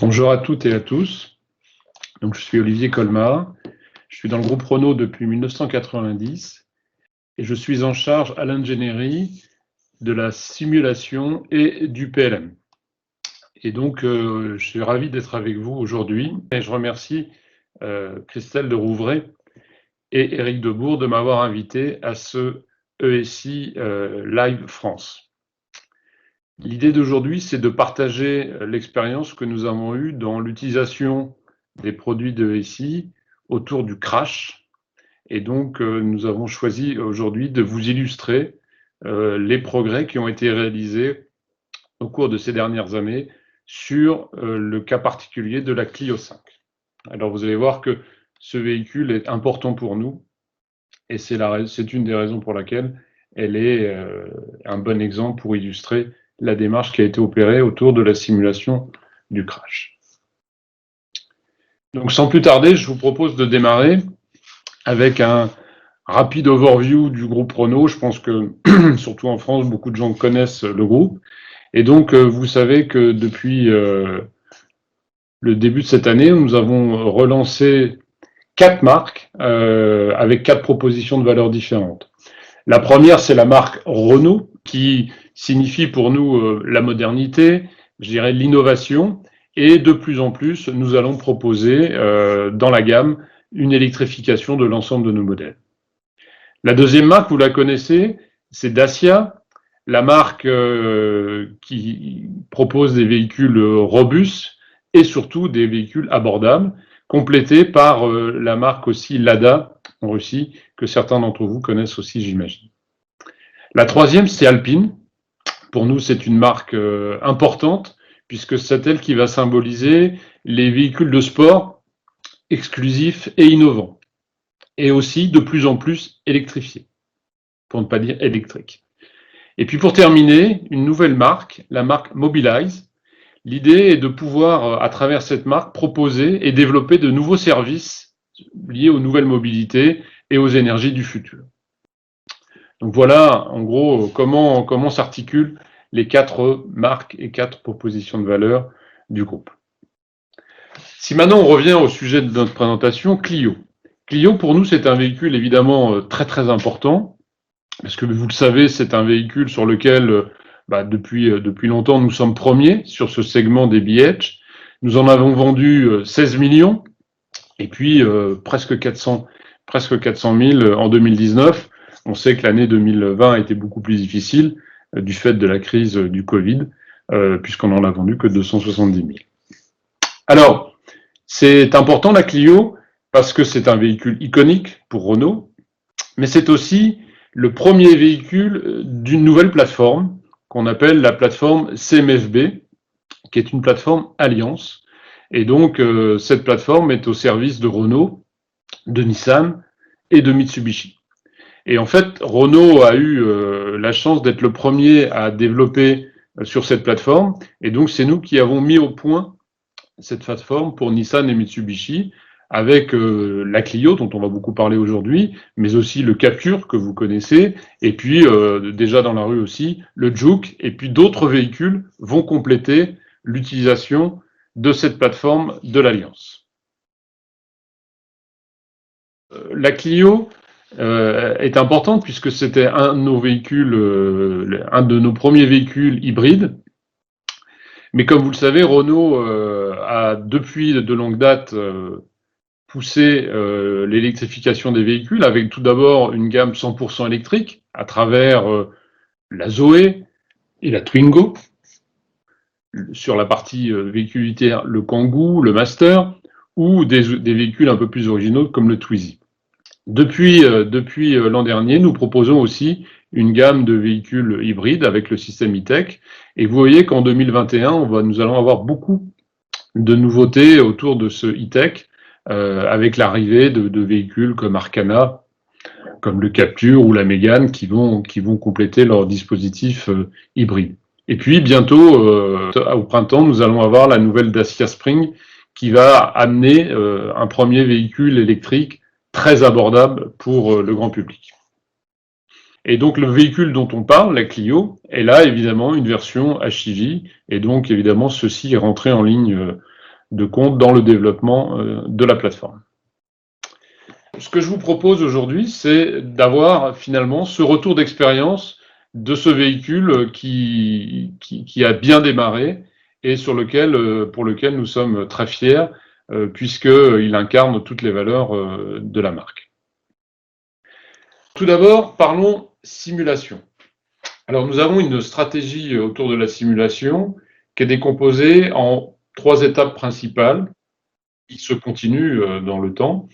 Bonjour à toutes et à tous. Donc, je suis Olivier Colmar. Je suis dans le groupe Renault depuis 1990 et je suis en charge à l'ingénierie de la simulation et du PLM. Et donc, je suis ravi d'être avec vous aujourd'hui et je remercie Christelle de Rouvray et Éric Debourg de m'avoir invité à ce ESI Live France. L'idée d'aujourd'hui, c'est de partager l'expérience que nous avons eue dans l'utilisation des produits de ESI autour du crash. Et donc, nous avons choisi aujourd'hui de vous illustrer les progrès qui ont été réalisés au cours de ces dernières années sur le cas particulier de la Clio 5. Alors, vous allez voir que ce véhicule est important pour nous et c'est une des raisons pour laquelle elle est un bon exemple pour illustrer la démarche qui a été opérée autour de la simulation du crash. Donc sans plus tarder, je vous propose de démarrer avec un rapide overview du groupe Renault. Je pense que, surtout en France, beaucoup de gens connaissent le groupe. Et donc, vous savez que depuis le début de cette année, nous avons relancé 4 marques avec 4 propositions de valeurs différentes. La première, c'est la marque Renault, qui signifie pour nous la modernité, je dirais l'innovation, et de plus en plus, nous allons proposer dans la gamme une électrification de l'ensemble de nos modèles. La deuxième marque, vous la connaissez, c'est Dacia, la marque qui propose des véhicules robustes et surtout des véhicules abordables, complétés par la marque aussi Lada en Russie, que certains d'entre vous connaissent aussi, j'imagine. La troisième, c'est Alpine. Pour nous, c'est une marque importante, puisque c'est elle qui va symboliser les véhicules de sport exclusifs et innovants, et aussi de plus en plus électrifiés, pour ne pas dire électriques. Et puis pour terminer, une nouvelle marque, la marque Mobilize. L'idée est de pouvoir, à travers cette marque, proposer et développer de nouveaux services liés aux nouvelles mobilités et aux énergies du futur. Donc voilà, en gros, comment s'articulent les 4 marques et 4 propositions de valeur du groupe. Si maintenant on revient au sujet de notre présentation, Clio. Clio, pour nous, c'est un véhicule évidemment très très important, parce que vous le savez, c'est un véhicule sur lequel, depuis longtemps, nous sommes premiers sur ce segment des BH. Nous en avons vendu 16 millions, et puis presque 400 000 en 2019. On sait que l'année 2020 a été beaucoup plus difficile du fait de la crise du Covid, puisqu'on n'en a vendu que 270 000. Alors, c'est important la Clio, parce que c'est un véhicule iconique pour Renault, mais c'est aussi le premier véhicule d'une nouvelle plateforme qu'on appelle la plateforme CMFB, qui est une plateforme Alliance. Et donc, cette plateforme est au service de Renault, de Nissan et de Mitsubishi. Et en fait, Renault a eu la chance d'être le premier à développer sur cette plateforme. Et donc, c'est nous qui avons mis au point cette plateforme pour Nissan et Mitsubishi, avec la Clio, dont on va beaucoup parler aujourd'hui, mais aussi le Capture, que vous connaissez, et puis déjà dans la rue aussi, le Juke, et puis d'autres véhicules vont compléter l'utilisation de cette plateforme de l'Alliance. La Clio est importante puisque c'était un de nos véhicules, un de nos premiers véhicules hybrides. Mais comme vous le savez, Renault a depuis de longue date poussé l'électrification des véhicules avec tout d'abord une gamme 100% électrique à travers la Zoé et la Twingo. Sur la partie véhicule utilitaire, le Kangoo, le Master, ou des véhicules un peu plus originaux comme le Twizy. Depuis l'an dernier, nous proposons aussi une gamme de véhicules hybrides avec le système e-tech. Et vous voyez qu'en 2021, nous allons avoir beaucoup de nouveautés autour de ce e-tech, avec l'arrivée de véhicules comme Arcana, comme le Capture ou la Mégane, qui vont compléter leur dispositif hybride. Et puis bientôt, au printemps, nous allons avoir la nouvelle Dacia Spring qui va amener un premier véhicule électrique très abordable pour le grand public. Et donc le véhicule dont on parle, la Clio, elle a évidemment une version HEV, et donc évidemment ceci est rentré en ligne de compte dans le développement de la plateforme. Ce que je vous propose aujourd'hui, c'est d'avoir finalement ce retour d'expérience de ce véhicule qui a bien démarré et pour lequel nous sommes très fiers, puisqu'il incarne toutes les valeurs de la marque. Tout d'abord, parlons simulation. Alors, nous avons une stratégie autour de la simulation qui est décomposée en 3 étapes principales qui se continuent dans le temps.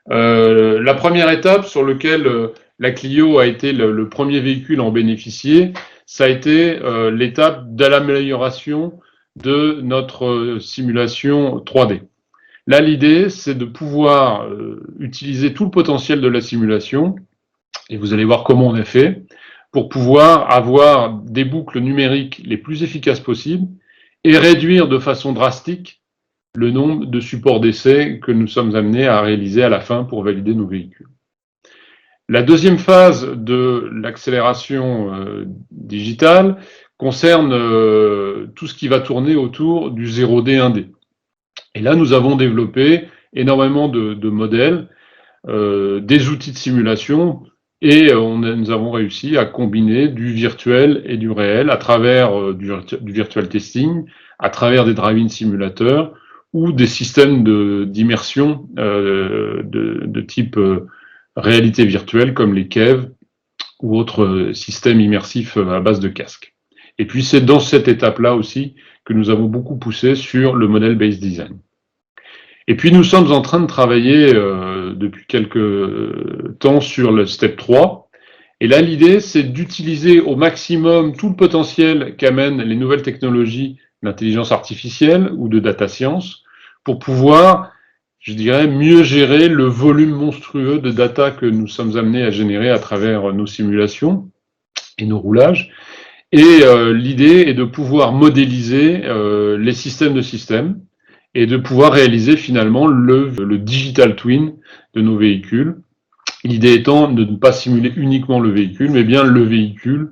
La première étape sur laquelle la Clio a été le premier véhicule à en bénéficier, ça a été l'étape de l'amélioration de notre simulation 3D. Là, l'idée, c'est de pouvoir utiliser tout le potentiel de la simulation, et vous allez voir comment on a fait, pour pouvoir avoir des boucles numériques les plus efficaces possibles et réduire de façon drastique le nombre de supports d'essai que nous sommes amenés à réaliser à la fin pour valider nos véhicules. La deuxième phase de l'accélération digitale concerne tout ce qui va tourner autour du 0D, 1D. Et là, nous avons développé énormément de modèles, des outils de simulation, et nous avons réussi à combiner du virtuel et du réel à travers du virtual testing, à travers des drive-in simulateurs ou des systèmes d'immersion de type réalité virtuelle comme les Kev ou autres systèmes immersifs à base de casque. Et puis c'est dans cette étape-là aussi que nous avons beaucoup poussé sur le modèle based design. Et puis nous sommes en train de travailler depuis quelques temps sur le step 3. Et là, l'idée, c'est d'utiliser au maximum tout le potentiel qu'amènent les nouvelles technologies d'intelligence artificielle ou de data science pour pouvoir, je dirais, mieux gérer le volume monstrueux de data que nous sommes amenés à générer à travers nos simulations et nos roulages. Et l'idée est de pouvoir modéliser les systèmes de systèmes et de pouvoir réaliser finalement le digital twin de nos véhicules. L'idée étant de ne pas simuler uniquement le véhicule, mais bien le véhicule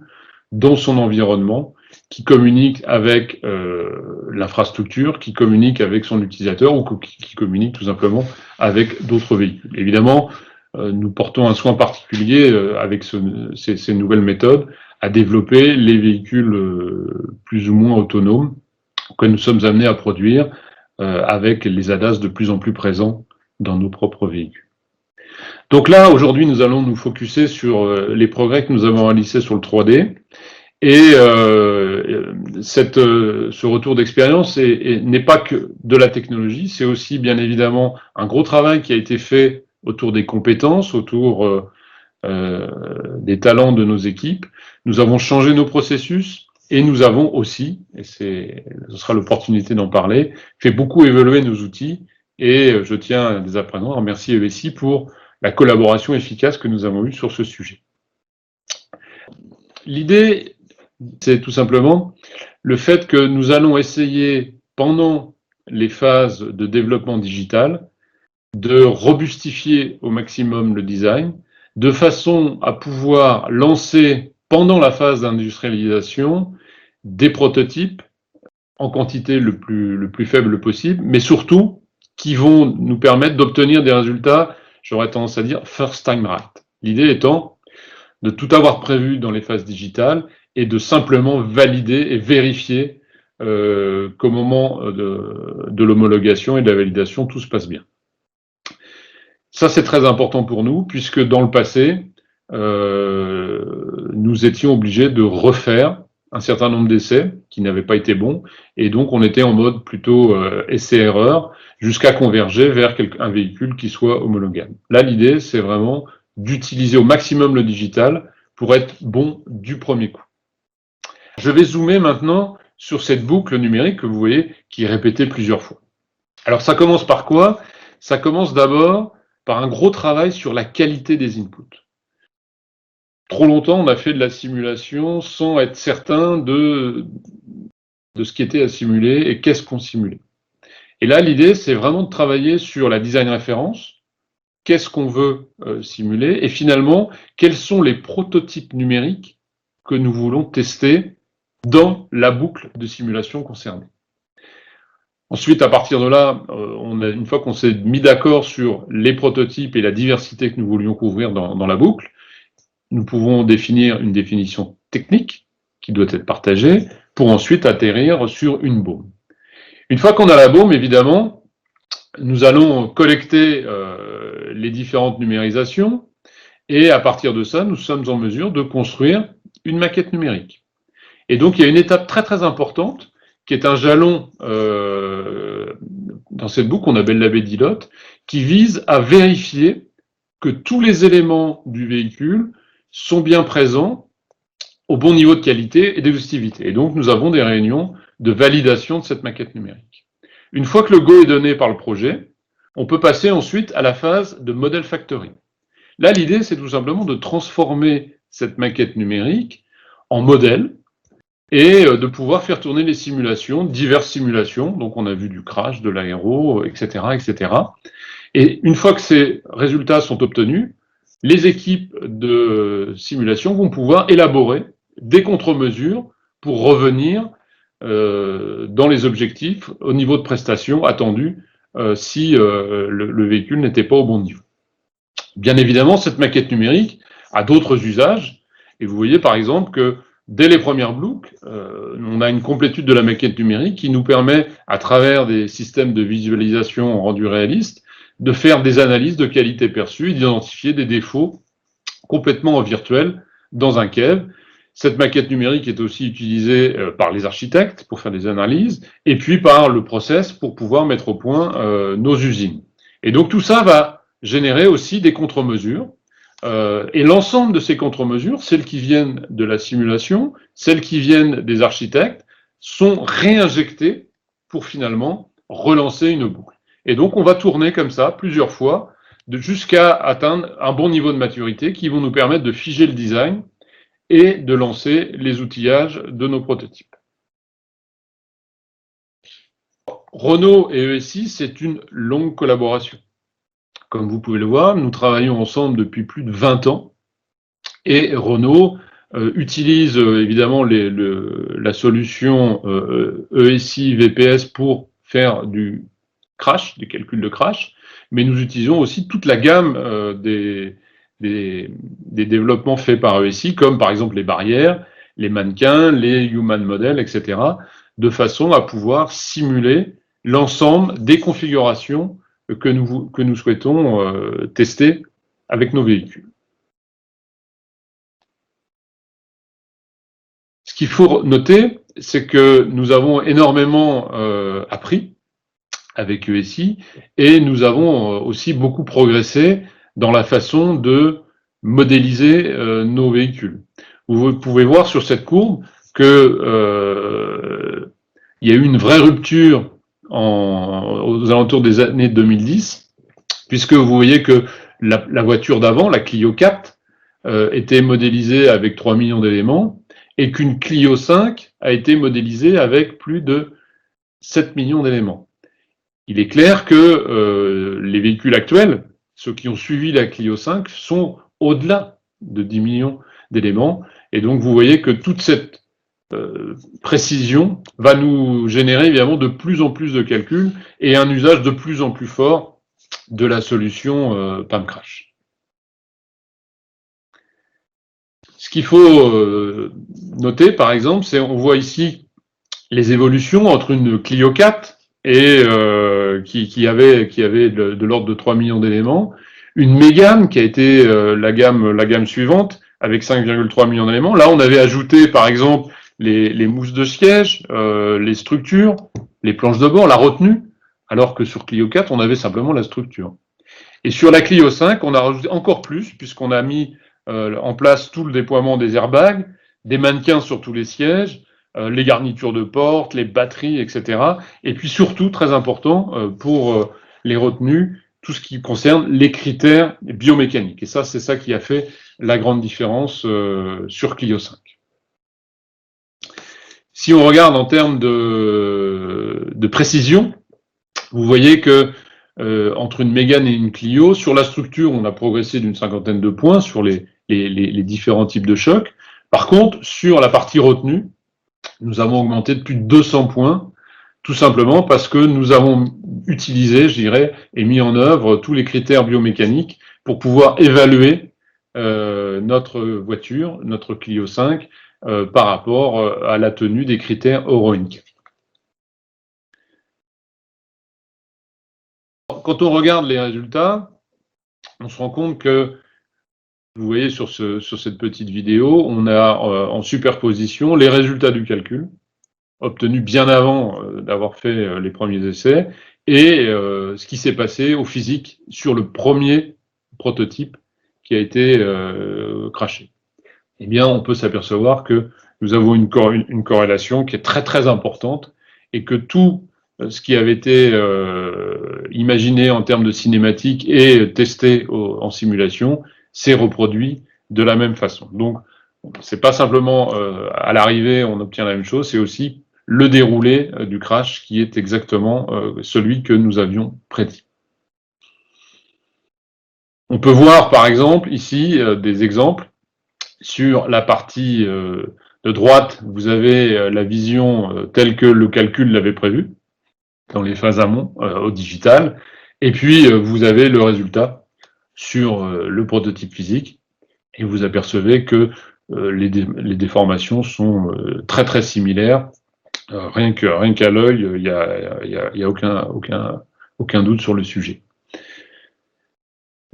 dans son environnement, qui communique avec l'infrastructure, qui communique avec son utilisateur ou qui communique tout simplement avec d'autres véhicules. Évidemment, nous portons un soin particulier avec ces nouvelles méthodes à développer les véhicules plus ou moins autonomes que nous sommes amenés à produire avec les ADAS de plus en plus présents dans nos propres véhicules. Donc là, aujourd'hui, nous allons nous focuser sur les progrès que nous avons réalisés sur le 3D. Et ce retour d'expérience n'est pas que de la technologie, c'est aussi bien évidemment un gros travail qui a été fait autour des compétences, autour des talents de nos équipes. Nous avons changé nos processus et nous avons aussi, et ce sera l'opportunité d'en parler, fait beaucoup évoluer nos outils. Et je tiens dès à présent à remercier ESI pour la collaboration efficace que nous avons eue sur ce sujet. L'idée, c'est tout simplement le fait que nous allons essayer, pendant les phases de développement digital, de robustifier au maximum le design, de façon à pouvoir lancer, pendant la phase d'industrialisation, des prototypes en quantité le plus faible possible, mais surtout qui vont nous permettre d'obtenir des résultats, j'aurais tendance à dire, first time right. L'idée étant de tout avoir prévu dans les phases digitales et de simplement valider et vérifier qu'au moment de l'homologation et de la validation, tout se passe bien. Ça, c'est très important pour nous, puisque dans le passé, nous étions obligés de refaire un certain nombre d'essais qui n'avaient pas été bons, et donc on était en mode plutôt essai-erreur, jusqu'à converger vers un véhicule qui soit homologable. Là, l'idée, c'est vraiment d'utiliser au maximum le digital pour être bon du premier coup. Je vais zoomer maintenant sur cette boucle numérique que vous voyez qui est répétée plusieurs fois. Alors ça commence par quoi? Ça commence d'abord par un gros travail sur la qualité des inputs. Trop longtemps, on a fait de la simulation sans être certain de ce qui était à simuler et qu'est-ce qu'on simulait. Et là, l'idée, c'est vraiment de travailler sur la design référence, qu'est-ce qu'on veut simuler, et finalement, quels sont les prototypes numériques que nous voulons tester dans la boucle de simulation concernée. Ensuite, à partir de là, une fois qu'on s'est mis d'accord sur les prototypes et la diversité que nous voulions couvrir dans la boucle, nous pouvons définir une définition technique qui doit être partagée pour ensuite atterrir sur une baume. Une fois qu'on a la baume, évidemment, nous allons collecter les différentes numérisations et à partir de ça, nous sommes en mesure de construire une maquette numérique. Et donc, il y a une étape très très importante qui est un jalon dans cette boucle qu'on appelle la BDILOT, qui vise à vérifier que tous les éléments du véhicule sont bien présents au bon niveau de qualité et d'exhaustivité. Et donc, nous avons des réunions de validation de cette maquette numérique. Une fois que le go est donné par le projet, on peut passer ensuite à la phase de model factory. Là, l'idée, c'est tout simplement de transformer cette maquette numérique en modèle et de pouvoir faire tourner les simulations, diverses simulations. Donc, on a vu du crash, de l'aéro, etc., etc. Et une fois que ces résultats sont obtenus, les équipes de simulation vont pouvoir élaborer des contre-mesures pour revenir dans les objectifs au niveau de prestation attendu si le véhicule n'était pas au bon niveau. Bien évidemment, cette maquette numérique a d'autres usages, et vous voyez par exemple que dès les premières boucles, on a une complétude de la maquette numérique qui nous permet, à travers des systèmes de visualisation rendus réalistes, de faire des analyses de qualité perçue et d'identifier des défauts complètement en virtuel dans un CAV. Cette maquette numérique est aussi utilisée par les architectes pour faire des analyses, et puis par le process pour pouvoir mettre au point nos usines. Et donc tout ça va générer aussi des contre-mesures, et l'ensemble de ces contre-mesures, celles qui viennent de la simulation, celles qui viennent des architectes, sont réinjectées pour finalement relancer une boucle. Et donc on va tourner comme ça plusieurs fois, jusqu'à atteindre un bon niveau de maturité qui vont nous permettre de figer le design et de lancer les outillages de nos prototypes. Renault et ESI, c'est une longue collaboration. Comme vous pouvez le voir, nous travaillons ensemble depuis plus de 20 ans et Renault utilise évidemment la solution ESI VPS pour faire du crash, du calcul de crash, mais nous utilisons aussi toute la gamme des développements faits par ESI, comme par exemple les barrières, les mannequins, les human models, etc., de façon à pouvoir simuler l'ensemble des configurations que nous souhaitons tester avec nos véhicules. Ce qu'il faut noter, c'est que nous avons énormément appris avec ESI et nous avons aussi beaucoup progressé dans la façon de modéliser nos véhicules. Vous pouvez voir sur cette courbe que il y a eu une vraie rupture aux alentours des années 2010, puisque vous voyez que la voiture d'avant, la Clio 4, était modélisée avec 3 millions d'éléments, et qu'une Clio 5 a été modélisée avec plus de 7 millions d'éléments. Il est clair que les véhicules actuels, ceux qui ont suivi la Clio 5, sont au-delà de 10 millions d'éléments, et donc vous voyez que toute cette précision va nous générer évidemment de plus en plus de calculs et un usage de plus en plus fort de la solution PAM-Crash. Ce qu'il faut noter, par exemple, c'est on voit ici les évolutions entre une Clio 4 et qui avait de l'ordre de 3 millions d'éléments, une Mégane qui a été la gamme suivante avec 5,3 millions d'éléments. Là, on avait ajouté, par exemple, les mousses de siège, les structures, les planches de bord, la retenue, alors que sur Clio 4, on avait simplement la structure. Et sur la Clio 5, on a rajouté encore plus, puisqu'on a mis en place tout le déploiement des airbags, des mannequins sur tous les sièges, les garnitures de porte, les batteries, etc. Et puis surtout, très important, pour les retenues, tout ce qui concerne les critères biomécaniques. Et ça, c'est ça qui a fait la grande différence sur Clio 5. Si on regarde en termes de précision, vous voyez que entre une Mégane et une Clio, sur la structure, on a progressé d'une 50aine de points sur les différents types de chocs. Par contre, sur la partie retenue, nous avons augmenté de plus de 200 points Tout simplement parce que nous avons utilisé, je dirais, et mis en œuvre tous les critères biomécaniques pour pouvoir évaluer notre voiture, notre Clio 5, par rapport à la tenue des critères Euro NCAP. Quand on regarde les résultats, on se rend compte que, vous voyez sur cette petite vidéo, on a en superposition les résultats du calcul, obtenus bien avant d'avoir fait les premiers essais, et ce qui s'est passé au physique sur le premier prototype qui a été crashé. Eh bien, on peut s'apercevoir que nous avons une corrélation qui est très très importante et que tout ce qui avait été imaginé en termes de cinématique et testé en simulation s'est reproduit de la même façon. Donc, c'est pas simplement à l'arrivée on obtient la même chose, c'est aussi le déroulé du crash qui est exactement celui que nous avions prédit. On peut voir par exemple ici des exemples. Sur la partie de droite, vous avez la vision telle que le calcul l'avait prévu, dans les phases amont au digital, et puis vous avez le résultat sur le prototype physique, et vous apercevez que les déformations sont très très similaires. Rien qu'à l'œil, il y a aucun doute sur le sujet.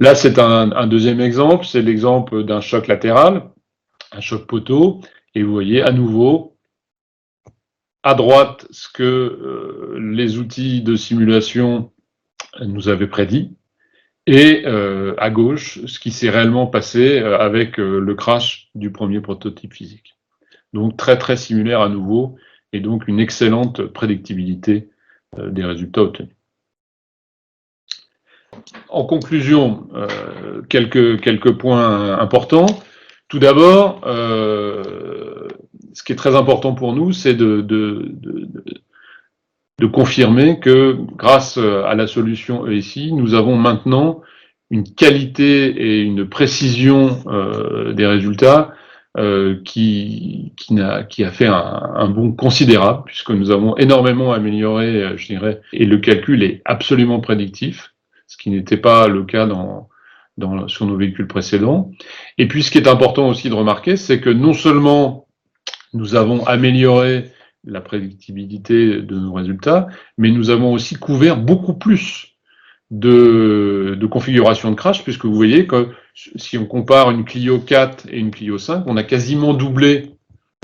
Là, c'est un deuxième exemple, c'est l'exemple d'un choc latéral, un choc poteau, et vous voyez à nouveau à droite ce que les outils de simulation nous avaient prédit, et à gauche ce qui s'est réellement passé avec le crash du premier prototype physique. Donc très très similaire à nouveau, et donc une excellente prédictibilité des résultats obtenus. En conclusion, quelques points importants. Tout d'abord, ce qui est très important pour nous, c'est de confirmer que grâce à la solution ESI, nous avons maintenant une qualité et une précision des résultats qui a fait un bond considérable, puisque nous avons énormément amélioré, je dirais, et le calcul est absolument prédictif, ce qui n'était pas le cas sur nos véhicules précédents. Et puis, ce qui est important aussi de remarquer, c'est que non seulement nous avons amélioré la prédictibilité de nos résultats, mais nous avons aussi couvert beaucoup plus de configurations de crash, puisque vous voyez que si on compare une Clio 4 et une Clio 5, on a quasiment doublé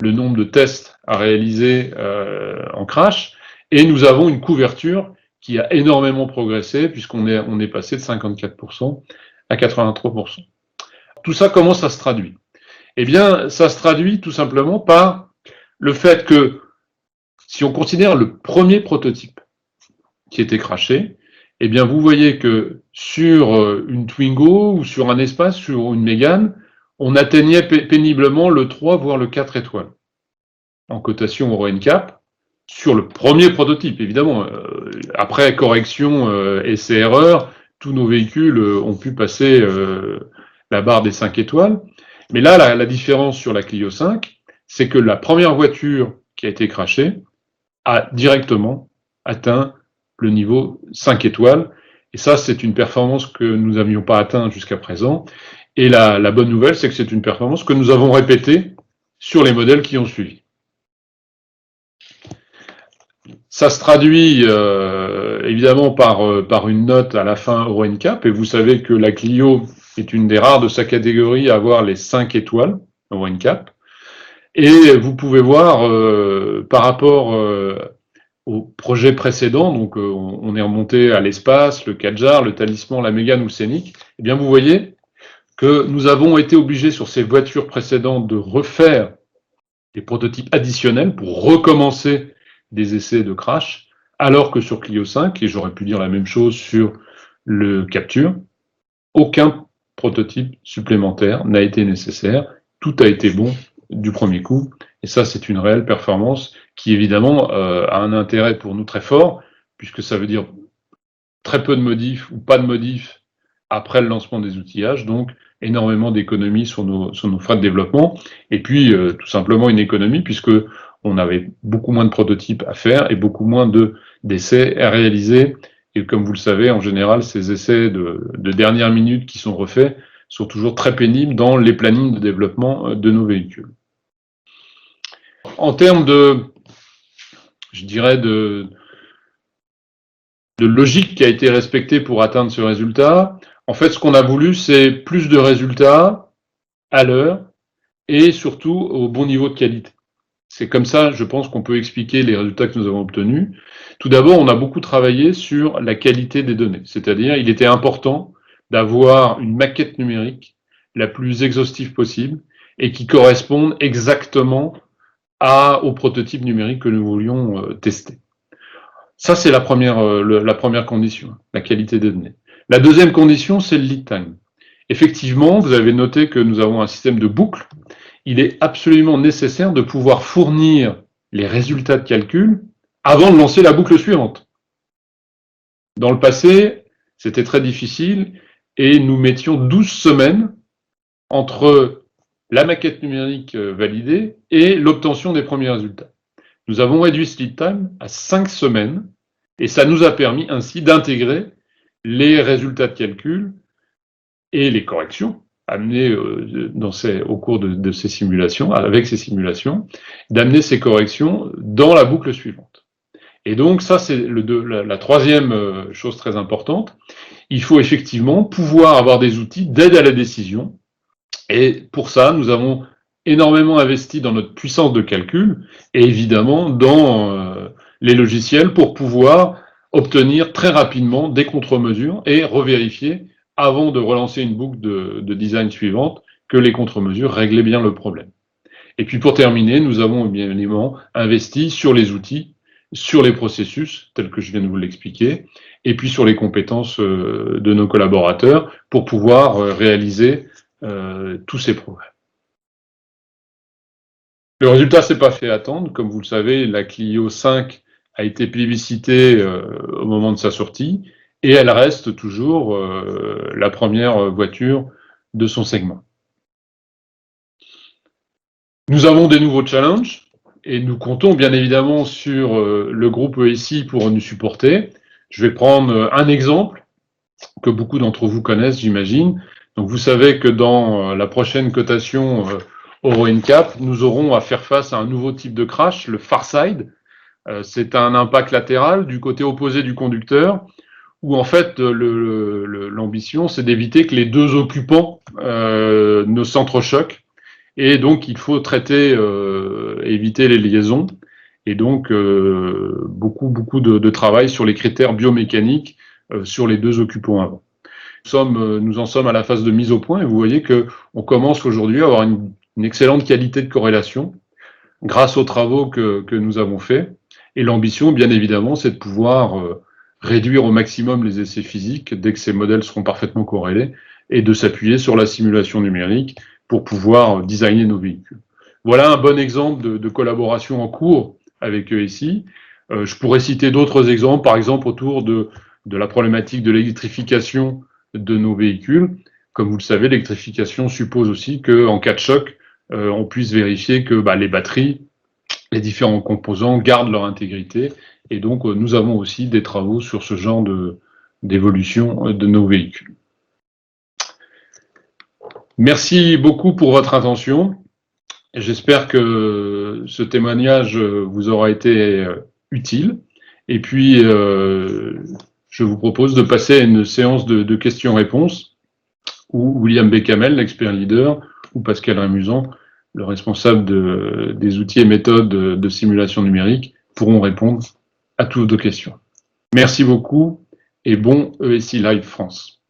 le nombre de tests à réaliser en crash, et nous avons une couverture qui a énormément progressé, puisqu'on est passé de 54% à 83%. Tout ça, comment ça se traduit? Eh bien, ça se traduit tout simplement par le fait que, si on considère le premier prototype qui était crashé, eh bien, vous voyez que sur une Twingo ou sur un Espace, sur une Mégane, on atteignait péniblement le 3, voire le 4 étoiles en cotation Euro NCAP sur le premier prototype, évidemment. Après correction essai-erreur, tous nos véhicules ont pu passer la barre des 5 étoiles. Mais là, la différence sur la Clio 5, c'est que la première voiture qui a été crashée a directement atteint le niveau 5 étoiles. Et ça, c'est une performance que nous n'avions pas atteint jusqu'à présent. Et la bonne nouvelle, c'est que c'est une performance que nous avons répétée sur les modèles qui ont suivi. Ça se traduit évidemment par une note à la fin Euro NCAP, et vous savez que la Clio est une des rares de sa catégorie à avoir les 5 étoiles Euro NCAP. Et vous pouvez voir par rapport au projet précédent, donc on est remonté à l'Espace, le Kadjar, le Talisman, la Mégane ou le Scénic, eh bien vous voyez que nous avons été obligés sur ces voitures précédentes de refaire des prototypes additionnels pour recommencer des essais de crash, alors que sur Clio 5, et j'aurais pu dire la même chose sur le Capture, aucun prototype supplémentaire n'a été nécessaire, tout a été bon du premier coup, et ça c'est une réelle performance qui évidemment a un intérêt pour nous très fort, puisque ça veut dire très peu de modifs ou pas de modifs après le lancement des outillages, donc énormément d'économies sur nos frais de développement, et puis tout simplement une économie, puisque on avait beaucoup moins de prototypes à faire et beaucoup moins d'essais à réaliser. Et comme vous le savez, en général, ces essais de dernière minute qui sont refaits sont toujours très pénibles dans les plannings de développement de nos véhicules. En termes je dirais, de logique qui a été respectée pour atteindre ce résultat, en fait, ce qu'on a voulu, c'est plus de résultats à l'heure et surtout au bon niveau de qualité. C'est comme ça, je pense, qu'on peut expliquer les résultats que nous avons obtenus. Tout d'abord, on a beaucoup travaillé sur la qualité des données, c'est-à-dire il était important d'avoir une maquette numérique la plus exhaustive possible et qui corresponde exactement au prototype numérique que nous voulions tester. Ça, c'est la première condition, la qualité des données. La deuxième condition, c'est le lead time. Effectivement, vous avez noté que nous avons un système de boucle. Il est absolument nécessaire de pouvoir fournir les résultats de calcul avant de lancer la boucle suivante. Dans le passé, c'était très difficile et nous mettions 12 semaines entre la maquette numérique validée et l'obtention des premiers résultats. Nous avons réduit ce lead time à 5 semaines et ça nous a permis ainsi d'intégrer les résultats de calcul et les corrections amenées au cours de ces simulations, avec ces simulations, d'amener ces corrections dans la boucle suivante. Et donc ça, c'est la troisième chose très importante. Il faut effectivement pouvoir avoir des outils d'aide à la décision. Et pour ça, nous avons énormément investi dans notre puissance de calcul et évidemment dans les logiciels pour pouvoir obtenir très rapidement des contre-mesures et revérifier avant de relancer une boucle de design suivante que les contre-mesures réglaient bien le problème. Et puis pour terminer, nous avons bien évidemment investi sur les outils, sur les processus, tels que je viens de vous l'expliquer, et puis sur les compétences de nos collaborateurs pour pouvoir réaliser tous ces progrès. Le résultat s'est pas fait attendre. Comme vous le savez, la Clio 5 a été plébiscitée au moment de sa sortie et elle reste toujours la première voiture de son segment. Nous avons des nouveaux challenges et nous comptons bien évidemment sur le groupe ESI pour nous supporter. Je vais prendre un exemple que beaucoup d'entre vous connaissent, j'imagine. Donc vous savez que dans la prochaine cotation Euro NCAP, nous aurons à faire face à un nouveau type de crash, le farside. C'est un impact latéral du côté opposé du conducteur, où en fait l'ambition c'est d'éviter que les deux occupants ne s'entrechoquent. Et donc il faut éviter les liaisons. Et donc beaucoup de travail sur les critères biomécaniques sur les deux occupants avant. Nous en sommes à la phase de mise au point et vous voyez qu'on commence aujourd'hui à avoir une excellente qualité de corrélation grâce aux travaux que nous avons faits. Et l'ambition, bien évidemment, c'est de pouvoir réduire au maximum les essais physiques dès que ces modèles seront parfaitement corrélés et de s'appuyer sur la simulation numérique pour pouvoir designer nos véhicules. Voilà un bon exemple de collaboration en cours avec ESI. Je pourrais citer d'autres exemples, par exemple autour de la problématique de l'électrification de nos véhicules. Comme vous le savez, l'électrification suppose aussi qu'en cas de choc, on puisse vérifier que les batteries, les différents composants gardent leur intégrité. Et donc, nous avons aussi des travaux sur ce genre d'évolution de nos véhicules. Merci beaucoup pour votre attention. J'espère que ce témoignage vous aura été utile. Et puis, je vous propose de passer à une séance de questions-réponses où William Bécamel, l'expert leader, ou Pascal Rémusant, le responsable des outils et méthodes de simulation numérique, pourront répondre à toutes vos questions. Merci beaucoup et bon ESI Live France.